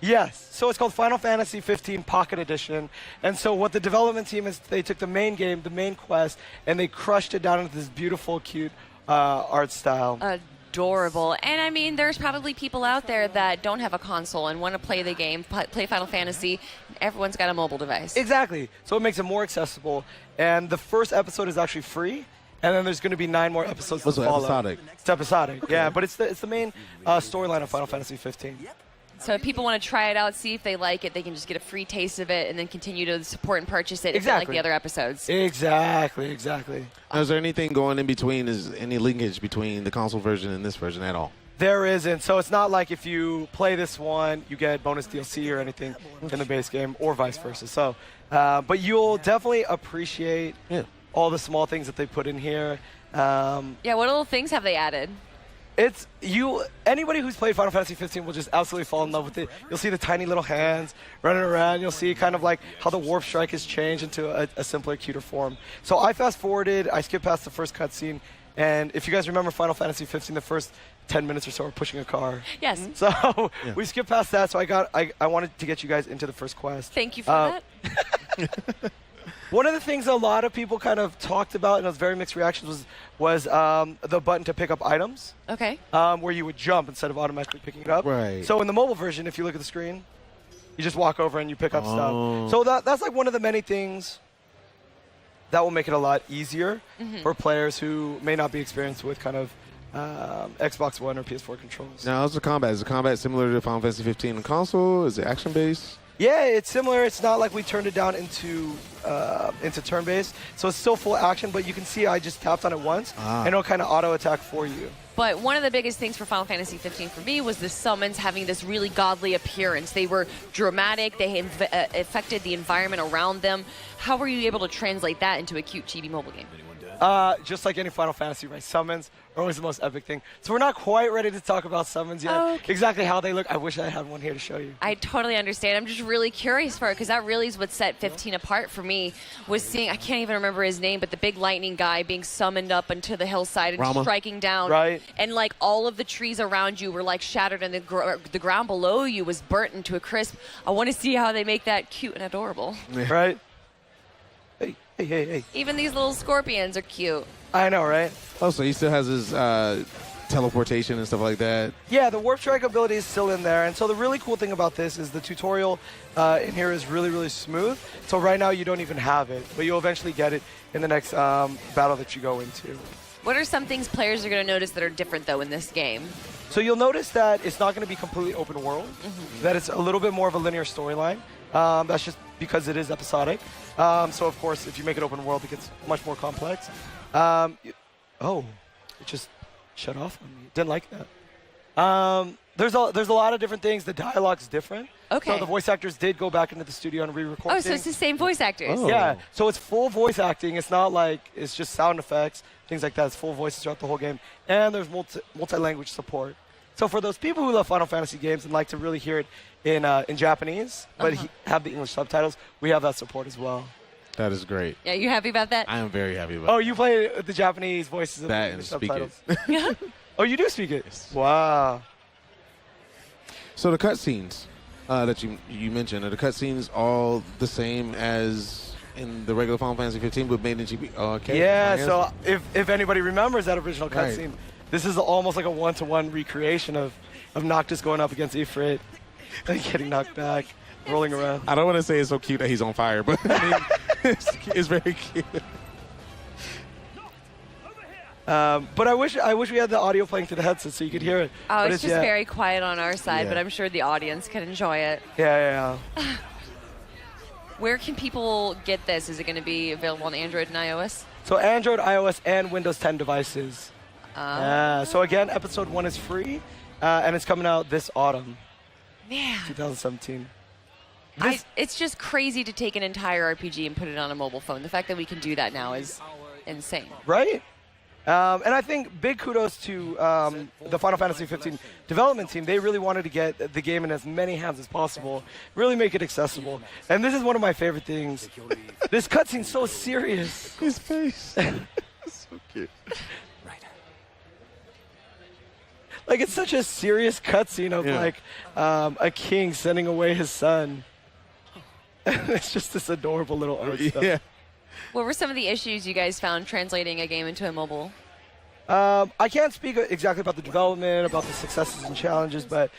Yes. So it's called Final Fantasy 15 Pocket Edition. And so what the development team is, they took the main game, the main quest, and they crushed it down into this beautiful, cute art style. Adorable. And I mean, there's probably people out there that don't have a console and want to play the game, play Final Fantasy. Everyone's got a mobile device. Exactly. So it makes it more accessible. And the first episode is actually free. And then there's going to be 9 more episodes to follow. Episodic? It's episodic, yeah. But it's the main storyline of Final Fantasy 15. So if people want to try it out, see if they like it, they can just get a free taste of it and then continue to support and purchase it if they like the other episodes. Exactly. Now, is there anything going in between? Is any linkage between the console version and this version at all? There isn't. So it's not like if you play this one, you get bonus DLC or anything in the base game, or vice versa. So, but you'll definitely appreciate all the small things that they put in here. Yeah, what little things have they added? It's anybody who's played Final Fantasy 15 will just absolutely fall in love with it. You'll see the tiny little hands running around. You'll see kind of like how the warp strike has changed into a simpler, cuter form. So I fast forwarded. I skipped past the first cutscene. And if you guys remember Final Fantasy 15, the first 10 minutes or so are pushing a car. Yes. So we skipped past that. So I wanted to get you guys into the first quest. Thank you for that. One of the things a lot of people kind of talked about, and it was very mixed reactions, was the button to pick up items. Okay. Where you would jump instead of automatically picking it up. Right. So in the mobile version, if you look at the screen, you just walk over and you pick up stuff. So that's like one of the many things that will make it a lot easier for players who may not be experienced with kind of Xbox One or PS4 controls. Now, how's the combat? Is the combat similar to Final Fantasy 15 on console? Is it action-based? Yeah, it's similar. It's not like we turned it down into turn-based. So it's still full action, but you can see I just tapped on it once, and it'll kind of auto-attack for you. But one of the biggest things for Final Fantasy 15 for me was the summons having this really godly appearance. They were dramatic. They affected the environment around them. How were you able to translate that into a cute chibi mobile game? Just like any Final Fantasy, right? Summons are always the most epic thing. So we're not quite ready to talk about summons yet. Okay. Exactly how they look. I wish I had one here to show you. I totally understand. I'm just really curious for it because that really is what set 15 apart for me, was seeing, I can't even remember his name, but the big lightning guy being summoned up onto the hillside and Rama. striking down. Right. And like all of the trees around you were like shattered and the ground below you was burnt into a crisp. I want to see how they make that cute and adorable. Right? Hey. Even these little scorpions are cute. I know, right? Oh, so he still has his teleportation and stuff like that. Yeah, the warp strike ability is still in there. And so the really cool thing about this is the tutorial in here is really, really smooth. So right now you don't even have it, but you'll eventually get it in the next battle that you go into. What are some things players are going to notice that are different, though, in this game? So you'll notice that it's not going to be completely open world, that it's a little bit more of a linear storyline. That's just because it is episodic. So, of course, if you make it open world, it gets much more complex. It just shut off on me. Didn't like that. There's a lot of different things. The dialogue's different. Okay. So the voice actors did go back into the studio and re-record Oh, things. so it's the same voice actors. Oh. Yeah, so it's full voice acting. It's not like it's just sound effects, things like that. It's full voices throughout the whole game. And there's multi-language support. So for those people who love Final Fantasy games and like to really hear it in Japanese, but have the English subtitles, we have that support as well. That is great. Yeah, you happy about that? I am very happy about Oh, you play the Japanese voices of the that and English speak subtitles. it. Oh, you do speak it? Yes. Wow. So the cutscenes that you mentioned, are the cutscenes all the same as in the regular Final Fantasy 15 but made in GB? Okay. Yeah, so if anybody remembers that original Right. cutscene, this is almost like a one-to-one recreation of Noctis going up against Ifrit and getting knocked back, rolling around. I don't want to say it's so cute that he's on fire, but I mean, it's very cute. But I wish we had the audio playing through the headset so you could hear it. Oh, But it's just yeah. very quiet on our side, Yeah. but I'm sure the audience can enjoy it. Yeah. Where can people get this? Is it going to be available on Android and iOS? So Android, iOS, and Windows 10 devices. So again, episode 1 is free, and it's coming out this autumn, Man, 2017. it's just crazy to take an entire RPG and put it on a mobile phone. The fact that we can do that now is insane. Right? And I think big kudos to the Final Fantasy 15 development team. They really wanted to get the game in as many hands as possible, really make it accessible. And this is one of my favorite things. This cutscene's so serious. His face. So cute. like it's such a serious cutscene of like a king sending away his son. It's just this adorable little art stuff. Yeah. What were some of the issues you guys found translating a game into a mobile? I can't speak exactly about the development, about the successes and challenges, but